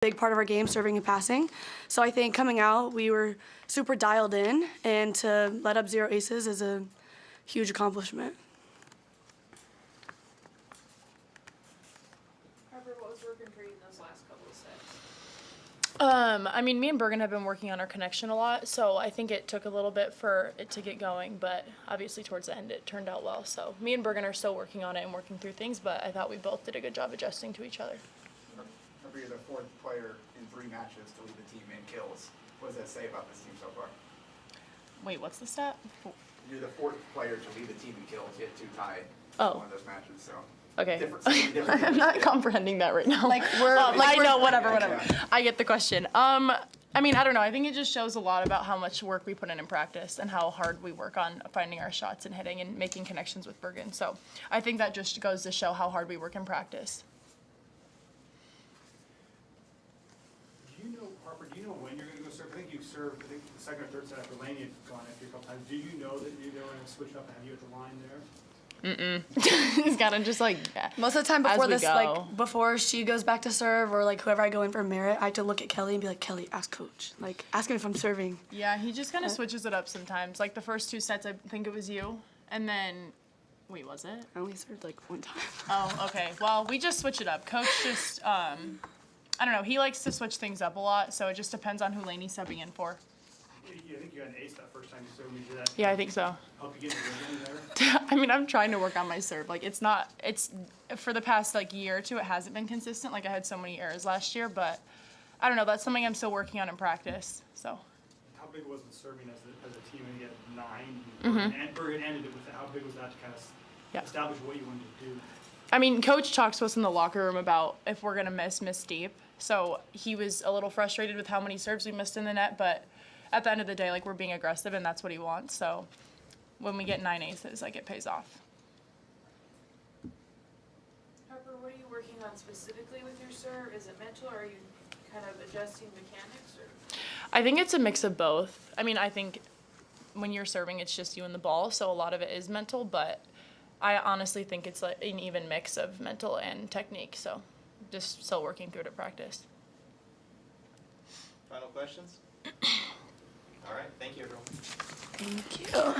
big part of our game, serving and passing. So I think coming out, we were super dialed in, and to let up 0 aces is a huge accomplishment. Harper, what was working for you in those last couple of sets? I mean, me and Bergen have been working on our connection a lot, so I think it took a little bit for it to get going, but obviously towards the end it turned out well. So me and Bergen are still working on it and working through things, but I thought we both did a good job adjusting to each other. Harper, you're the 4th player in 3 matches to lead the team in kills. What does that say about this team so far? Wait, what's the stat? You're the 4th player to lead the team in kills. You had 2 tied in one of those matches, so. Okay. Different I'm not comprehending that right now. Like, we're, I know, whatever. Yeah. I get the question. I mean, I don't know. I think it just shows a lot about how much work we put in practice and how hard we work on finding our shots and hitting and making connections with Bergen. So I think that just goes to show how hard we work in practice. Do you know, Harper, do you know when you're going to go serve? I think you served, I think the second or third set after Laney had gone after you a couple times. Do you know that you're going to switch up and have you at the line there? He's kind of just like, most of the time before this, go. like before she goes back to serve or like whoever I go in for merit, I have to look at Kelly and be like, Kelly, ask coach. Like, ask him if I'm serving. Yeah, he just kind of switches it up sometimes. Like the first 2 sets, I think it was you. And then, wait, was it? I only served like 1 time. Oh, okay. Well, we just switch it up. Coach just, I don't know, he likes to switch things up a lot, so it just depends on who Laney's subbing in for. I think you had an ace that first time you served. Did that Yeah, I think so. help you get in the rhythm there? I mean, I'm trying to work on my serve. Like, it's for the past, like, year or 2, it hasn't been consistent. Like, I had so many errors last year, but I don't know. That's something I'm still working on in practice, so. How big was the serving as a team? And you had 9, and Bergen ended it with it. How big was that to kind of establish what you wanted to do? I mean, Coach talks to us in the locker room about if we're going to miss deep. So he was a little frustrated with how many serves we missed in the net, but at the end of the day, like, we're being aggressive, and that's what he wants. So when we get 9 aces, like, it pays off. Harper, what are you working on specifically with your serve? Is it mental, or are you kind of adjusting mechanics? Or? I think it's a mix of both. I mean, I think when you're serving, it's just you and the ball, so a lot of it is mental, but I honestly think it's like an even mix of mental and technique, so just still working through it at practice. Final questions? All right, thank you, everyone. Thank you.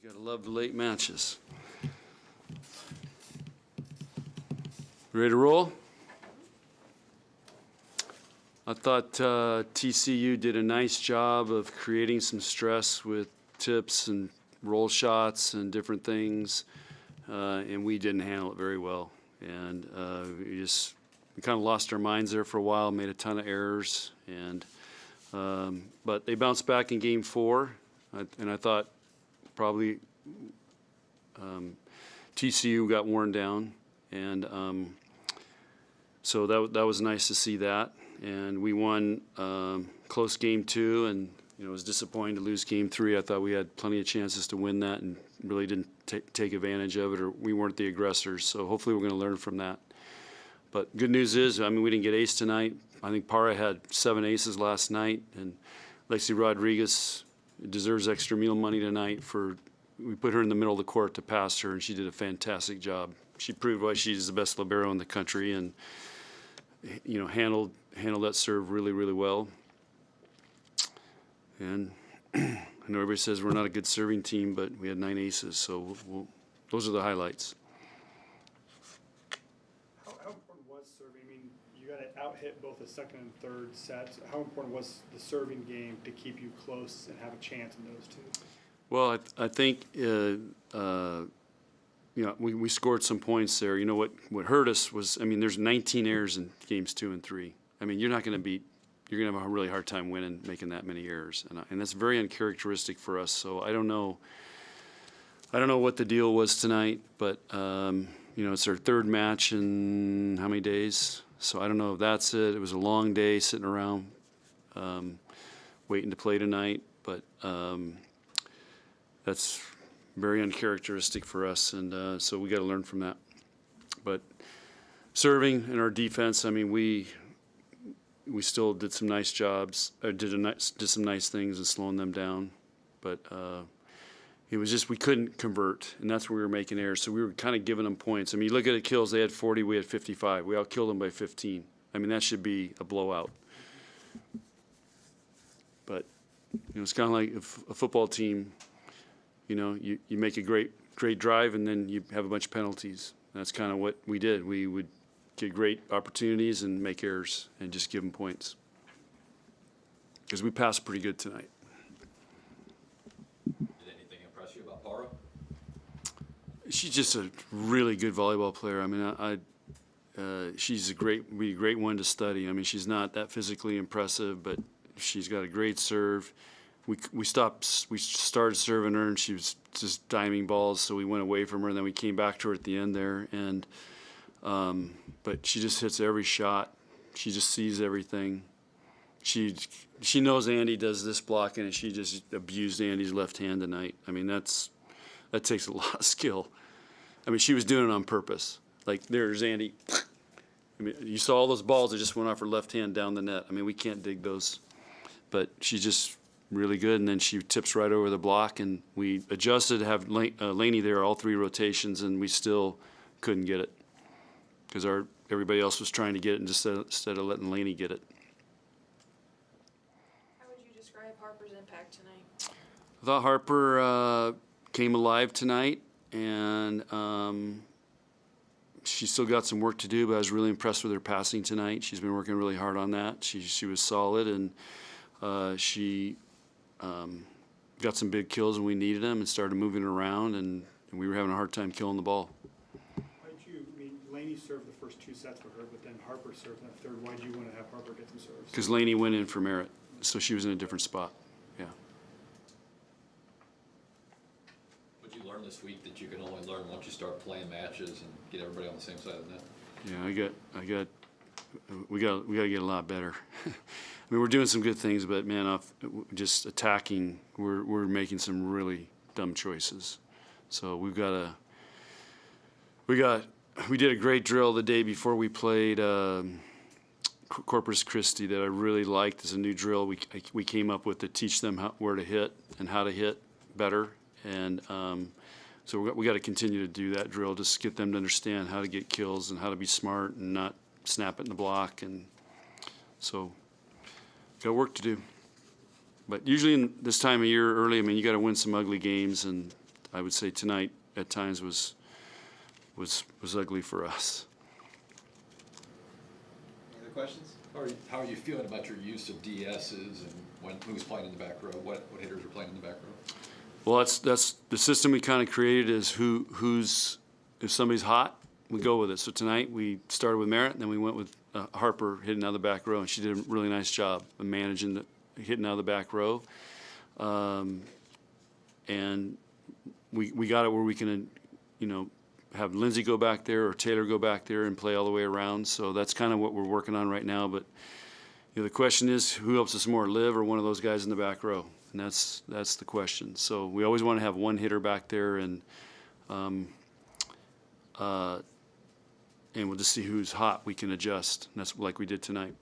You gotta love the late matches. Ready to roll? I thought TCU did a nice job of creating some stress with tips and roll shots and different things, and we didn't handle it very well. And we kind of lost our minds there for a while, made a ton of errors, and but they bounced back in game 4, and I thought probably TCU got worn down, and so that was nice to see that. And we won close game 2, and it was disappointing to lose game 3. I thought we had plenty of chances to win that, and really didn't take advantage of it, or we weren't the aggressors. So hopefully we're going to learn from that. But good news is, I mean, we didn't get ace tonight. I think Para had 7 aces last night, and Lexi Rodriguez deserves extra meal money tonight we put her in the middle of the court to pass her, and she did a fantastic job. She proved why she's the best libero in the country, and handled that serve really, really well. And I know everybody says we're not a good serving team, but we had 9 aces, so those are the highlights. How important was serving? I mean, you got to out-hit both the second and third sets. How important was the serving game to keep you close and have a chance in those two? Well, I think we scored some points there. You know what hurt us was, I mean, there's 19 errors in games 2 and 3. I mean, you're going to have a really hard time making that many errors, and that's very uncharacteristic for us. So I don't know what the deal was tonight, but it's our 3rd match in how many days? So I don't know if that's it. It was a long day sitting around waiting to play tonight, but that's very uncharacteristic for us, and so we got to learn from that. But serving and our defense, I mean, we still did some nice jobs, did some nice things in slowing them down, but it was just we couldn't convert, and that's where we were making errors. So we were kind of giving them points. I mean, you look at the kills; they had 40, we had 55. We outkilled them by 15. I mean, that should be a blowout. But it's kind of like if a football team. You make a great drive, and then you have a bunch of penalties. That's kind of what we did. We would get great opportunities and make errors and just give them points. Because we passed pretty good tonight. Did anything impress you about Para? She's just a really good volleyball player. I mean, she's a great one to study. I mean, she's not that physically impressive, but she's got a great serve. We started serving her, and she was just diming balls, so we went away from her, and then we came back to her at the end there. And but she just hits every shot. She just sees everything. She knows Andy does this blocking, and she just abused Andy's left hand tonight. I mean, that takes a lot of skill. I mean, she was doing it on purpose. Like, there's Andy. I mean, you saw all those balls that just went off her left hand down the net. I mean, we can't dig those. But she's just really good, and then she tips right over the block, and we adjusted to have Laney there all 3 rotations, and we still couldn't get it because everybody else was trying to get it instead of letting Laney get it. How would you describe Harper's impact tonight? I thought Harper came alive tonight, and she still got some work to do, but I was really impressed with her passing tonight. She's been working really hard on that. She was solid, and she got some big kills when we needed them and started moving around, and we were having a hard time killing the ball. Laney served the first 2 sets for her, but then Harper served that 3rd. Why did you want to have Harper get some serves? Because Laney went in for merit, so she was in a different spot. Yeah. What did you learn this week that you can only learn once you start playing matches and get everybody on the same side of the net? Yeah, we got to get a lot better. I mean, we're doing some good things, but man, just attacking, we're making some really dumb choices. So we did a great drill the day before we played Corpus Christi that I really liked as a new drill. We came up with to teach them where to hit and how to hit better, and so we got to continue to do that drill, just get them to understand how to get kills and how to be smart and not snap it in the block, and so got work to do. But usually in this time of year early, I mean, you got to win some ugly games, and I would say tonight at times was ugly for us. Any other questions? How are you feeling about your use of DSs and who's playing in the back row? What hitters are playing in the back row? Well, that's the system we kind of created is who's if somebody's hot, we go with it. So tonight we started with Merritt, and then we went with Harper hitting out of the back row, and she did a really nice job of managing hitting out of the back row. And we got it where we can, have Lindsay go back there or Taylor go back there and play all the way around. So that's kind of what we're working on right now. But the question is, who helps us more, Liv or one of those guys in the back row? And that's the question. So we always want to have one hitter back there, and we'll just see who's hot. We can adjust. And that's like we did tonight.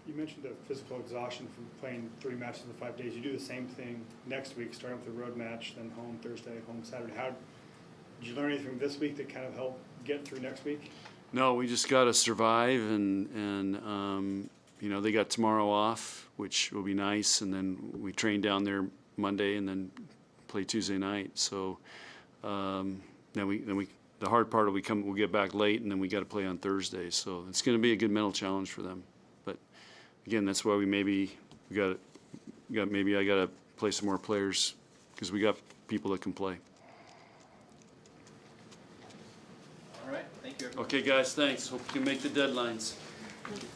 You mentioned the physical exhaustion from playing 3 matches in 5 days. You do the same thing next week, starting with the road match, then home Thursday, home Saturday. Did you learn anything this week that kind of helped get through next week? No, we just got to survive, and they got tomorrow off, which will be nice, and then we train down there Monday, and then play Tuesday night. So then the hard part will we'll get back late, and then we got to play on Thursday. So it's going to be a good mental challenge for them. But again, that's why maybe I got to play some more players, because we got people that can play. All right, thank you, everyone. Okay, guys, thanks. Hope you can make the deadlines. Thank you.